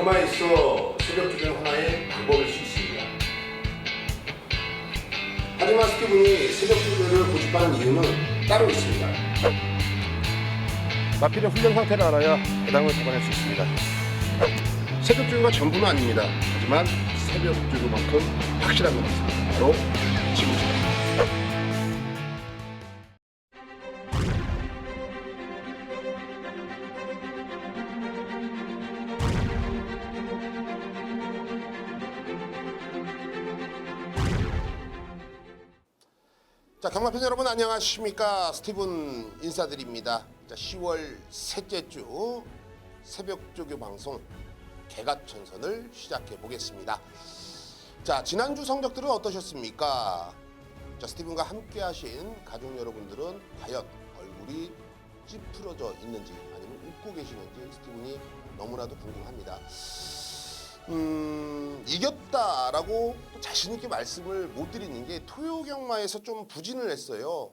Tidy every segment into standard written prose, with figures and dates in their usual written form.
경마에 있어 새벽 주변 하나의 방법일 수 있습니다. 하지만 스티븐이 새벽 주변을 고집하는 이유는 따로 있습니다. 마필의 훈련 상태를 알아야 배당을 잡아낼 수 있습니다. 새벽 주변가 전부는 아닙니다. 하지만 새벽 주변만큼 확실한 건 있습니다. 바로 지구입니다. 자, 경마팬 여러분 안녕하십니까? 스티븐 인사드립니다. 자, 10월 셋째 주 새벽 조교 방송 개가천선을 시작해 보겠습니다. 자, 지난주 성적들은 어떠셨습니까? 자, 스티븐과 함께 하신 가족 여러분들은 과연 얼굴이 찌푸러져 있는지 아니면 웃고 계시는지 스티븐이 너무나도 궁금합니다. 이겼다라고 자신 있게 말씀을 못 드리는 게 토요 경마에서 좀 부진을 했어요.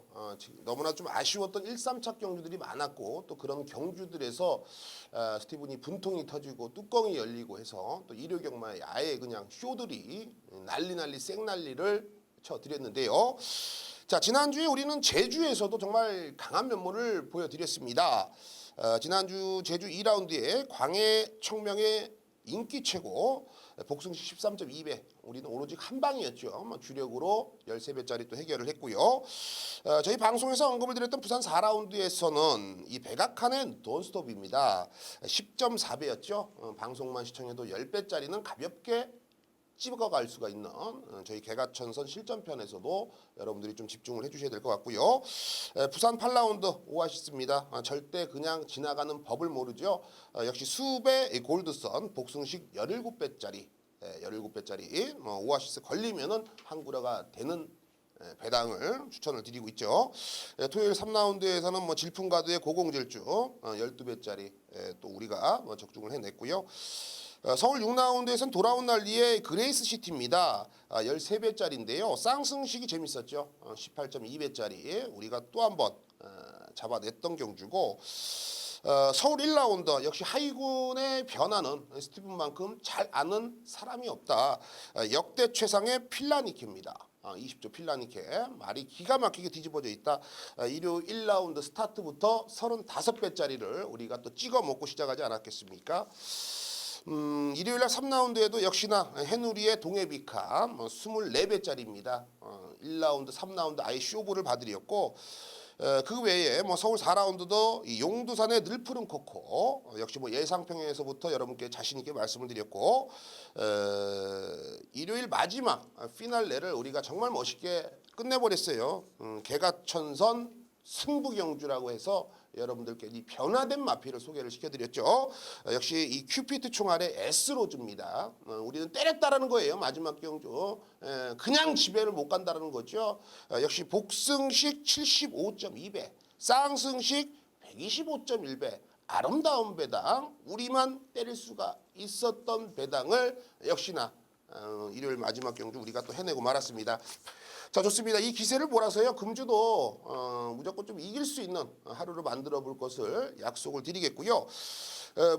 너무나 좀 아쉬웠던 1, 3차 경주들이 많았고 또 그런 경주들에서 스티븐이 분통이 터지고 뚜껑이 열리고 해서 또 일요 경마에 아예 그냥 쇼들이 난리 생난리를 쳐드렸는데요. 자, 지난주에 우리는 제주에서도 정말 강한 면모를 보여드렸습니다. 지난주 제주 2라운드에 광해 청명의 인기 최고 복승시 13.2배 우리는 오로지 한 방이었죠. 주력으로 13배짜리 또 해결을 했고요. 저희 방송에서 언급을 드렸던 부산 4라운드에서는 이 백악한의 돈스톱입니다. 10.4배였죠. 방송만 시청해도 10배짜리는 가볍게 찍어갈 수가 있는 저희 개가천선 실전편에서도 여러분들이 좀 집중을 해주셔야 될 것 같고요. 부산 8라운드 오아시스입니다. 절대 그냥 지나가는 법을 모르죠. 역시 수배 골드선 복승식 17배짜리 17배짜리 오아시스 걸리면은 한구라가 되는 배당을 추천을 드리고 있죠. 토요일 3라운드에서는 질풍가드의 고공질주 12배짜리 또 우리가 적중을 해냈고요. 서울 6라운드에서는 돌아온 난리의 그레이스 시티입니다. 13배짜리인데요. 쌍승식이 재밌었죠. 18.2배짜리 우리가 또 한 번 잡아냈던 경주고 서울 1라운드 역시 하이군의 변화는 스티븐만큼 잘 아는 사람이 없다. 역대 최상의 필라니케입니다. 20조 필라니케 말이 기가 막히게 뒤집어져 있다. 일요 1라운드 스타트부터 35배짜리를 우리가 또 찍어 먹고 시작하지 않았겠습니까? 일요일날 3라운드에도 역시나 해누리의 동해비카 24배짜리입니다. 1라운드, 3라운드 아예 쇼부를 봐드렸고 그 외에 서울 4라운드도 이 용두산의 늘푸른 코코 역시 예상평에서부터 여러분께 자신있게 말씀을 드렸고 일요일 마지막 피날레를 우리가 정말 멋있게 끝내버렸어요. 개가천선 승부경주라고 해서 여러분들께 이 변화된 마피를 소개를 시켜드렸죠. 역시 이 큐피트 총알의 S로즈입니다. 우리는 때렸다라는 거예요. 마지막 경주. 그냥 집에를 못 간다는 거죠. 역시 복승식 75.2배, 쌍승식 125.1배. 아름다운 배당, 우리만 때릴 수가 있었던 배당을 역시나 일요일 마지막 경주 우리가 또 해내고 말았습니다. 자, 좋습니다. 이 기세를 몰아서요 금주도 무조건 좀 이길 수 있는 하루를 만들어 볼 것을 약속을 드리겠고요.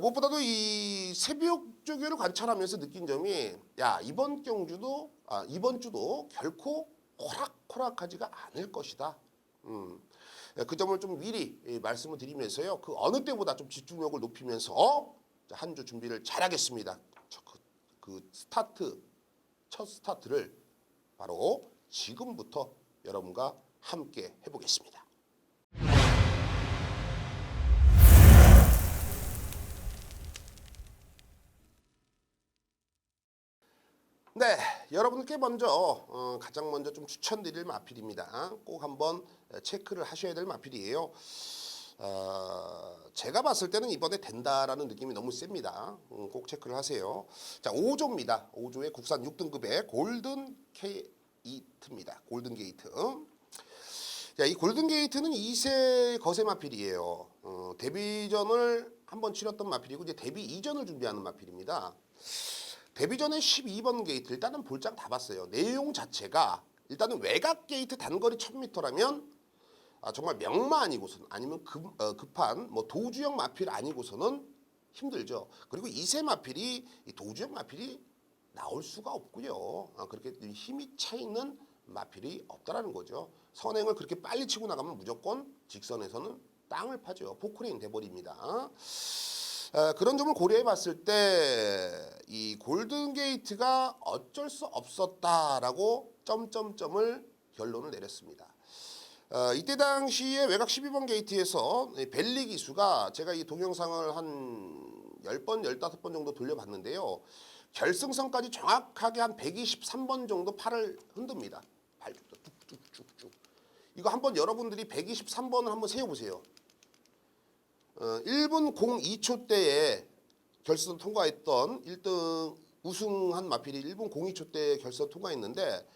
무엇보다도 이 새벽 조교를 관찰하면서 느낀 점이 이번 주도 결코 호락호락하지가 않을 것이다. 그 점을 좀 미리 말씀을 드리면서요. 그 어느 때보다 좀 집중력을 높이면서 한 주 준비를 잘하겠습니다. 첫 스타트를 바로 지금부터 여러분과 함께 해보겠습니다. 네, 여러분께 먼저 가장 먼저 좀 추천드릴 마필입니다. 꼭 한번 체크를 하셔야 될 마필이에요. 제가 봤을 때는 이번에 된다라는 느낌이 너무 셉니다. 꼭 체크를 하세요. 자, 5조입니다. 5조의 국산 6등급의 골든 게이트입니다. 골든 게이트. 자, 이 골든 게이트는 2세 거세 마필이에요. 데뷔전을 한번 치렀던 마필이고 이제 데뷔 이전을 준비하는 마필입니다. 데뷔전에 12번 게이트 일단은 볼장 다 봤어요. 내용 자체가 일단은 외곽 게이트 단거리 1000m라면 정말 명마 아니고서는 아니면 급한 도주형 마필 아니고서는 힘들죠. 그리고 이세 마필이 이 도주형 마필이 나올 수가 없고요. 그렇게 힘이 차 있는 마필이 없다라는 거죠. 선행을 그렇게 빨리 치고 나가면 무조건 직선에서는 땅을 파죠. 포크레인 돼버립니다. 그런 점을 고려해 봤을 때 이 골든 게이트가 어쩔 수 없었다라고 점점점을 결론을 내렸습니다. 이때 당시에 외곽 12번 게이트에서 벨리 기수가 제가 이 동영상을 한 10번, 15번 정도 돌려봤는데요. 결승선까지 정확하게 한 123번 정도 팔을 흔듭니다. 발죽도 뚝뚝뚝뚝. 이거 한번 여러분들이 123번을 한번 세어보세요. 1분 02초 때에 결선 통과했던 1등 우승한 마필이 1분 02초 때에 결선 통과했는데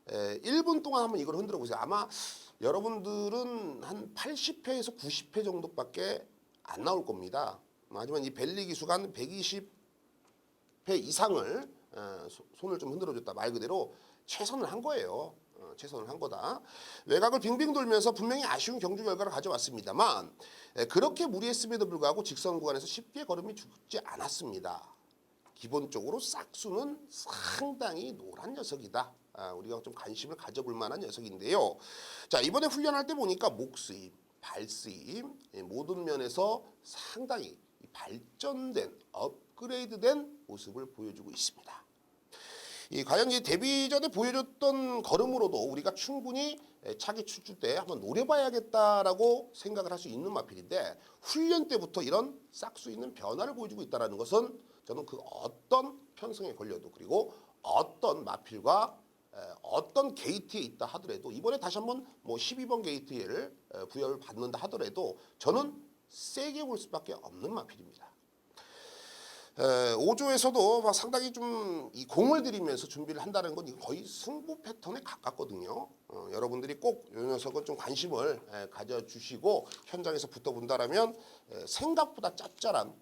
1분 동안 한번 이걸 흔들어 보세요. 아마 여러분들은 한 80회에서 90회 정도밖에 안 나올 겁니다. 하지만 이 벨리 기수가 한 120회 이상을 손을 좀 흔들어줬다. 말 그대로 최선을 한 거예요. 최선을 한 거다. 외곽을 빙빙 돌면서 분명히 아쉬운 경주 결과를 가져왔습니다만 그렇게 무리했음에도 불구하고 직선 구간에서 쉽게 걸음이 죽지 않았습니다. 기본적으로 싹수는 상당히 노란 녀석이다. 우리가 좀 관심을 가져볼 만한 녀석인데요. 자, 이번에 훈련할 때 보니까 목쓰임, 발쓰임 모든 면에서 상당히 발전된 업그레이드된 모습을 보여주고 있습니다. 과연 이 데뷔 전에 보여줬던 걸음으로도 우리가 충분히 차기 출주 때 한번 노려봐야겠다라고 생각을 할 수 있는 마필인데 훈련 때부터 이런 싹수 있는 변화를 보여주고 있다는 것은 저는 그 어떤 편성에 걸려도 그리고 어떤 마필과 어떤 게이트에 있다 하더라도 이번에 다시 한번 뭐 12번 게이트를 부여를 받는다 하더라도 저는 세게 볼 수밖에 없는 마필입니다. 5조에서도 상당히 좀 이 공을 들이면서 준비를 한다는 건 거의 승부 패턴에 가깝거든요. 여러분들이 꼭 이 녀석은 좀 관심을 가져주시고 현장에서 붙어본다라면 생각보다 짭짤한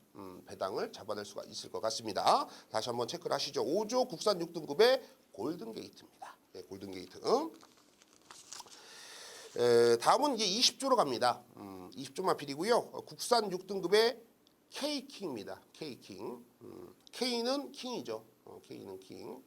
배당을 잡아낼 수가 있을 것 같습니다. 다시 한번 체크를 하시죠. 5조 국산 6등급의 골든 게이트입니다. 네, 골든 게이트. 다음은 이제 20조로 갑니다. 20조 마필이고요. 국산 6등급의 K킹입니다. K킹. K는 킹이죠. K는 킹.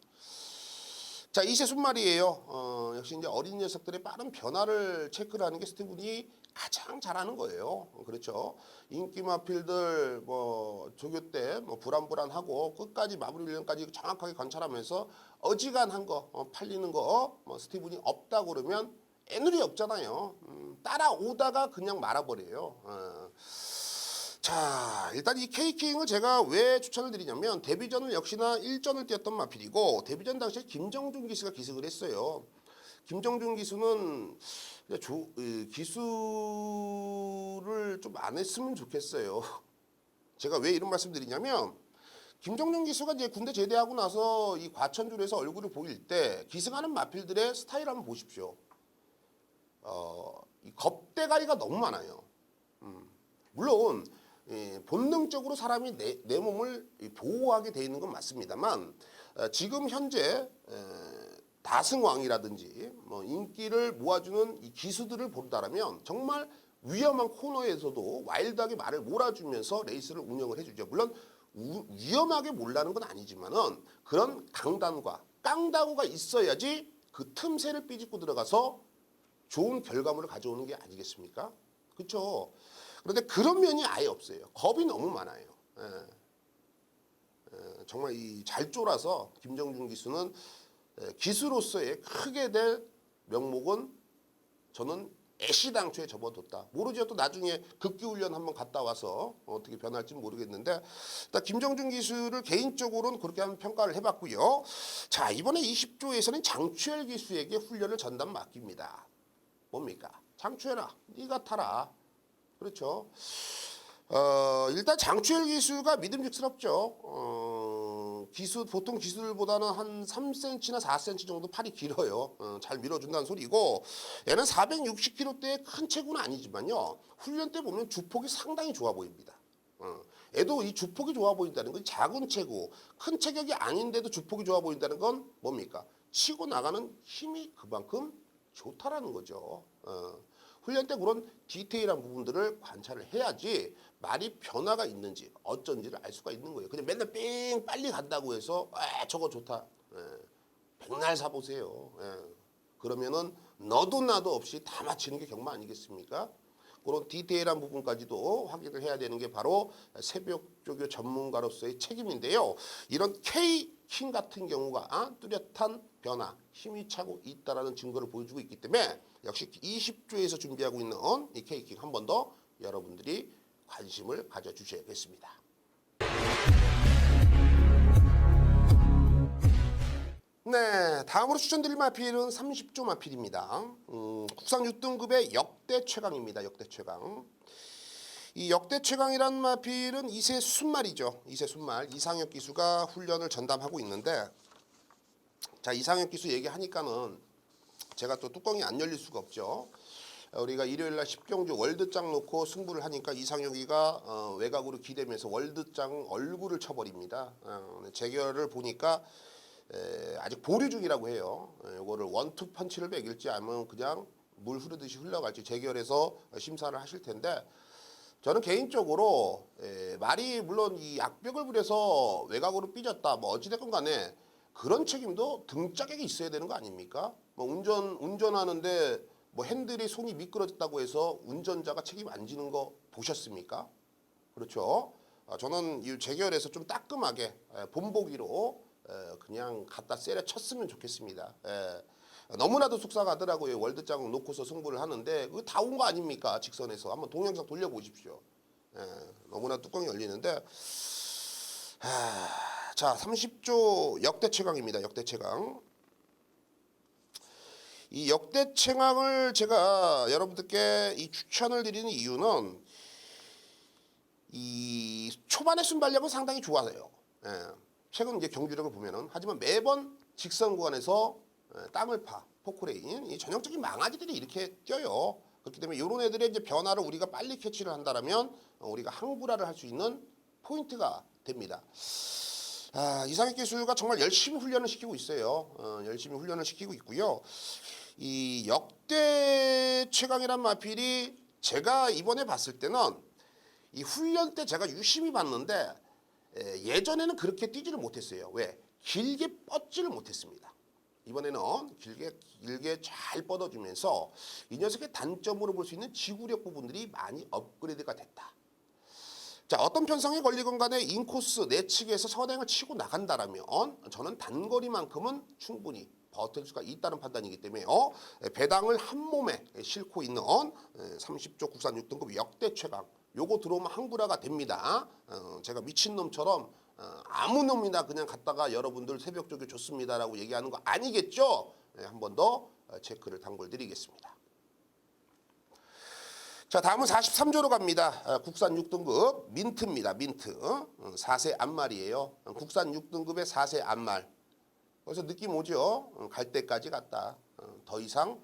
자, 이세 순말이에요. 역시 이제 어린 녀석들의 빠른 변화를 체크를 하는 게 스티븐이 가장 잘하는 거예요. 그렇죠. 인기 마필들 뭐 조교 때 뭐 불안불안하고 끝까지 마무리 훈련까지 정확하게 관찰하면서 어지간한 거 팔리는 거 뭐 스티븐이 없다 그러면 애누리 없잖아요. 따라오다가 그냥 말아버려요. 자, 일단 이 K킹을 제가 왜 추천을 드리냐면 데뷔전을 역시나 1전을 뛰었던 마필이고 데뷔전 당시에 김정준 기수가 기승을 했어요. 김정준 기수는 기수를 좀 안 했으면 좋겠어요. 제가 왜 이런 말씀 드리냐면 김정준 기수가 이제 군대 제대하고 나서 이 과천줄에서 얼굴을 보일 때 기승하는 마필들의 스타일 한번 보십시오. 이 겁대가리가 너무 많아요. 물론 본능적으로 사람이 내 몸을 보호하게 돼 있는 건 맞습니다만 지금 현재 다승왕이라든지 뭐 인기를 모아주는 이 기수들을 본다라면 정말 위험한 코너에서도 와일드하게 말을 몰아주면서 레이스를 운영을 해주죠. 물론 위험하게 몰라는 건 아니지만은 그런 강단과 깡다구가 있어야지 그 틈새를 삐집고 들어가서 좋은 결과물을 가져오는 게 아니겠습니까? 그렇죠. 그런데 그런 면이 아예 없어요. 겁이 너무 많아요. 정말 잘 쫄아서 김정준 기수는 기수로서의 크게 될 명목은 저는 애시당초에 접어뒀다. 모르죠. 또 나중에 극기훈련 한번 갔다 와서 어떻게 변할지는 모르겠는데 일단 김정준 기수를 개인적으로는 그렇게 한번 평가를 해봤고요. 자, 이번에 20조에서는 장추열 기수에게 훈련을 전담 맡깁니다. 뭡니까? 장추열아, 네가 타라. 그렇죠. 일단 장추열 기수가 믿음직스럽죠. 보통 기수들보다는 한 3cm나 4cm 정도 팔이 길어요. 잘 밀어준다는 소리고 얘는 460kg대의 큰 체구는 아니지만요. 훈련 때 보면 주폭이 상당히 좋아 보입니다. 애도 이 주폭이 좋아 보인다는 건 작은 체구, 큰 체격이 아닌데도 주폭이 좋아 보인다는 건 뭡니까? 치고 나가는 힘이 그만큼 좋다라는 거죠. 훈련 때 그런 디테일한 부분들을 관찰을 해야지 말이 변화가 있는지 어쩐지를 알 수가 있는 거예요. 그냥 맨날 삥 빨리 간다고 해서 저거 좋다. 백날 사보세요. 그러면은 너도 나도 없이 다 맞히는 게 경마 아니겠습니까? 그런 디테일한 부분까지도 확인을 해야 되는 게 바로 새벽조교 전문가로서의 책임인데요. 이런 K킹 같은 경우가 뚜렷한 변화, 힘이 차고 있다는 증거를 보여주고 있기 때문에 역시 20조에서 준비하고 있는 이 K킹 한 번 더 여러분들이 관심을 가져주셔야겠습니다. 네, 다음으로 추천드릴 마필은 30조 마필입니다. 국산 6등급의 역대 최강입니다. 역대 최강. 이 역대 최강이란 마필은 2세 순말이죠. 2세 순말 이상혁 기수가 훈련을 전담하고 있는데, 자, 이상혁 기수 얘기하니까는 제가 또 뚜껑이 안 열릴 수가 없죠. 우리가 일요일날 10경주 월드장 놓고 승부를 하니까 이상혁이가 외곽으로 기대면서 월드장 얼굴을 쳐버립니다. 재결을 보니까 아직 보류 중이라고 해요. 이거를 원투 펀치를 매길지 아니면 그냥 물 흐르듯이 흘러갈지 재결해서 심사를 하실 텐데, 저는 개인적으로 말이 물론 이 악벽을 부려서 외곽으로 삐졌다 뭐 어찌됐건 간에 그런 책임도 등짝에게 있어야 되는 거 아닙니까? 뭐 운전하는데 뭐 핸들이 손이 미끄러졌다고 해서 운전자가 책임 안 지는 거 보셨습니까? 그렇죠. 저는 이 재결에서 좀 따끔하게 본보기로 그냥 갖다 세려 쳤으면 좋겠습니다. 너무나도 속상하더라고요. 월드장을 놓고서 승부를 하는데 그거 다 온 거 아닙니까? 직선에서 한번 동영상 돌려보십시오. 너무나 뚜껑이 열리는데, 자, 30조 역대 최강입니다. 역대 최강. 이 역대 최강을 제가 여러분들께 이 추천을 드리는 이유는 이 초반의 순발력은 상당히 좋아요. 최근 이제 경주력을 보면은, 하지만 매번 직선 구간에서 땅을 파 포크레인 이 전형적인 망아지들이 이렇게 뛰어요. 그렇기 때문에 이런 애들의 이제 변화를 우리가 빨리 캐치를 한다라면 우리가 항불화를 할 수 있는 포인트가 됩니다. 이상혁 기수가 정말 열심히 훈련을 시키고 있어요. 열심히 훈련을 시키고 있고요. 이 역대 최강이란 마필이 제가 이번에 봤을 때는 이 훈련 때 제가 유심히 봤는데 예전에는 그렇게 뛰지를 못했어요. 왜? 길게 뻗지를 못했습니다. 이번에는 길게 잘 뻗어주면서 이 녀석의 단점으로 볼 수 있는 지구력 부분들이 많이 업그레이드가 됐다. 자, 어떤 편성에 걸리건 간에 인코스 내측에서 선행을 치고 나간다라면 저는 단거리만큼은 충분히 버틸 수가 있다는 판단이기 때문에 배당을 한 몸에 싣고 있는 30조 국산 6등급 역대 최강, 요거 들어오면 항불화가 됩니다. 제가 미친놈처럼 아무 놈이나 그냥 갔다가 여러분들 새벽조교 좋습니다라고 얘기하는 거 아니겠죠? 한 번 더 체크를 당부드리겠습니다. 자, 다음은 43조로 갑니다. 국산 6등급 민트입니다. 민트. 4세 암말이에요. 국산 6등급의 4세 암말. 그래서 느낌 오죠? 갈 때까지 갔다. 더 이상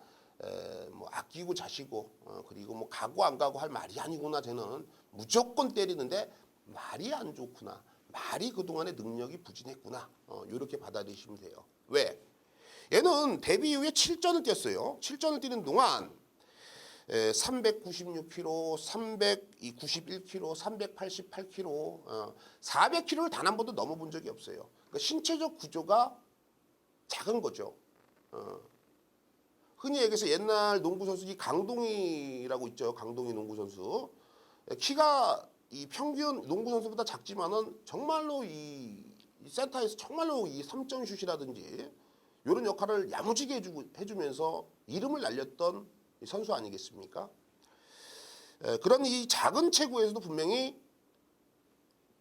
뭐 아끼고 자시고 그리고 뭐 가고 안 가고 할 말이 아니구나. 쟤는 무조건 때리는데 말이 안 좋구나. 말이 그동안의 능력이 부진했구나. 이렇게 받아들이시면 돼요. 왜? 얘는 데뷔 이후에 7전을 뛰었어요. 7전을 뛰는 동안 396kg, 391kg, 388kg, 400kg를 단 한 번도 넘어본 적이 없어요. 그러니까 신체적 구조가 작은 거죠. 흔히 얘기해서 옛날 농구 선수 이 강동희라고 있죠. 강동희 농구 선수. 키가 이 평균 농구 선수보다 작지만은 정말로 이 센터에서 정말로 이 3점 슛이라든지 이런 역할을 야무지게 해주면서 이름을 날렸던 선수 아니겠습니까? 그런 이 작은 체구에서도 분명히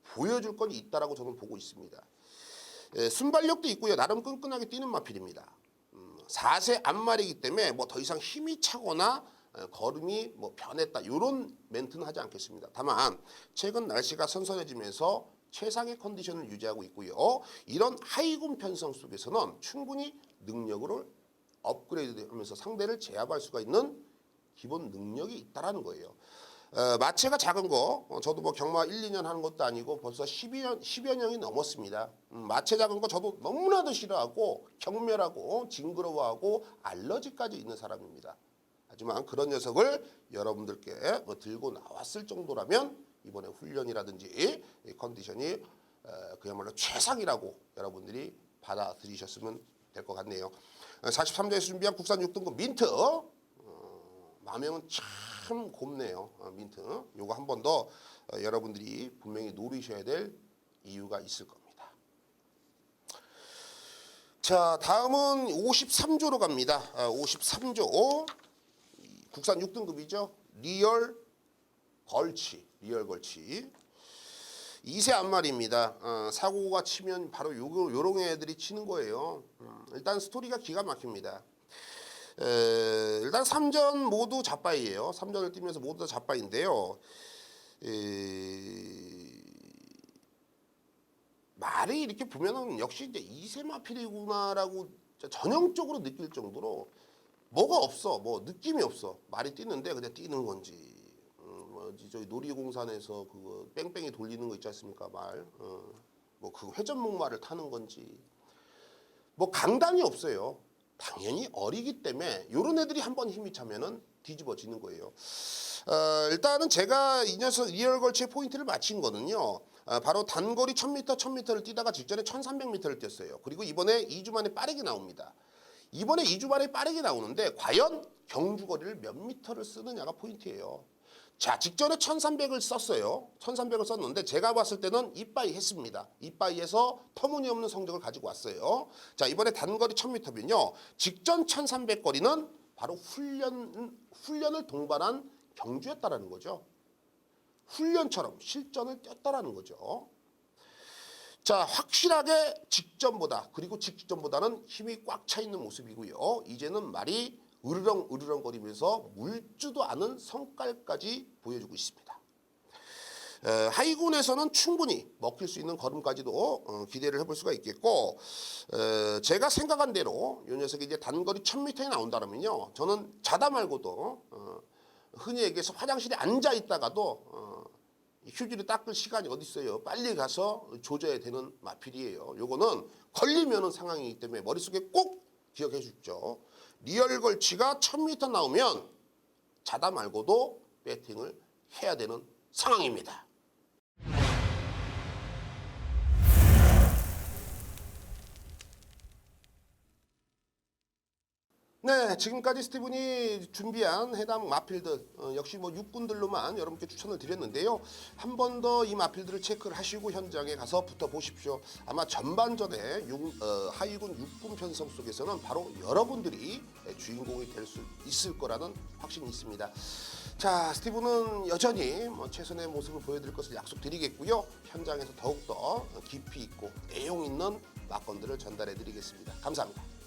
보여줄 건 있다라고 저는 보고 있습니다. 순발력도 있고요. 나름 끈끈하게 뛰는 마필입니다. 4세 앞말이기 때문에 뭐 더 이상 힘이 차거나 걸음이 뭐 변했다 이런 멘트는 하지 않겠습니다. 다만 최근 날씨가 선선해지면서 최상의 컨디션을 유지하고 있고요. 이런 하이군 편성 속에서는 충분히 능력을 업그레이드하면서 상대를 제압할 수가 있는 기본 능력이 있다라는 거예요. 마체가 작은 거 저도 뭐 경마 1, 2년 하는 것도 아니고 벌써 10여 년이 넘었습니다. 마체 작은 거 저도 너무나도 싫어하고 경멸하고 징그러워하고 알러지까지 있는 사람입니다. 하지만 그런 녀석을 여러분들께 들고 나왔을 정도라면 이번에 훈련이라든지 이 컨디션이 그야말로 최상이라고 여러분들이 받아들이셨으면 될 것 같네요. 43조에서 준비한 국산 6등급 민트 마명은 참 곱네요. 민트 요거 한 번 더 여러분들이 분명히 노리셔야 될 이유가 있을 겁니다. 자, 다음은 53조로 갑니다. 53조 국산 6등급이죠. 리얼 걸치 2세 안말입니다. 사고가 치면 바로 요런 애들이 치는 거예요. 일단 스토리가 기가 막힙니다. 일단 3전 모두 잡바이예요. 3전을 뛰면서 모두 다 잡바인데요. 말이 이렇게 보면은 역시 이제 2세 마필이구나라고 전형적으로 느낄 정도로 뭐가 없어, 뭐 느낌이 없어. 말이 뛰는데 그냥 뛰는 건지. 저희 놀이공산에서 그거 뺑뺑이 돌리는 거 있지 않습니까? 말. 뭐 그 회전목마를 타는 건지. 뭐 강단이 없어요. 당연히 어리기 때문에 요런 애들이 한번 힘이 차면은 뒤집어지는 거예요. 일단은 제가 이 녀석 리얼 걸치의 포인트를 맞힌 거는요. 바로 단거리 1000m, 1000m를 뛰다가 직전에 1300m를 뛰었어요. 그리고 이번에 2주 만에 빠르게 나옵니다. 이번에 2주 만에 빠르게 나오는데 과연 경주거리를 몇 미터를 쓰느냐가 포인트예요. 자, 직전에 1300을 썼어요. 1300을 썼는데 제가 봤을 때는 이빠이 했습니다. 이빠이에서 터무니없는 성적을 가지고 왔어요. 자, 이번에 단거리 1000m면요. 직전 1300 거리는 바로 훈련을 동반한 경주였다라는 거죠. 훈련처럼 실전을 뛰었다라는 거죠. 자, 확실하게 직전보다 그리고 직전보다는 힘이 꽉 차 있는 모습이고요. 이제는 말이 으르렁 거리면서 물지도 않은 성깔까지 보여주고 있습니다. 하이군에서는 충분히 먹힐 수 있는 걸음까지도 기대를 해볼 수가 있겠고, 제가 생각한 대로 이 녀석이 이제 단거리 1000m에 나온다면요, 저는 자다 말고도 흔히 얘기해서 화장실에 앉아 있다가도 휴지를 닦을 시간이 어디 있어요. 빨리 가서 조져야 되는 마필이에요. 요거는 걸리면은 상황이기 때문에 머릿속에 꼭 기억해 주십시오. 리얼 걸치가 1000m 나오면 자다 말고도 배팅을 해야 되는 상황입니다. 네, 지금까지 스티븐이 준비한 해당 마필들 역시 뭐 육군들로만 여러분께 추천을 드렸는데요. 한 번 더 이 마필들을 체크를 하시고 현장에 가서 붙어보십시오. 아마 전반전에 하위군 육군 편성 속에서는 바로 여러분들이 주인공이 될 수 있을 거라는 확신이 있습니다. 자, 스티븐은 여전히 최선의 모습을 보여드릴 것을 약속드리겠고요. 현장에서 더욱더 깊이 있고 내용 있는 막건들을 전달해 드리겠습니다. 감사합니다.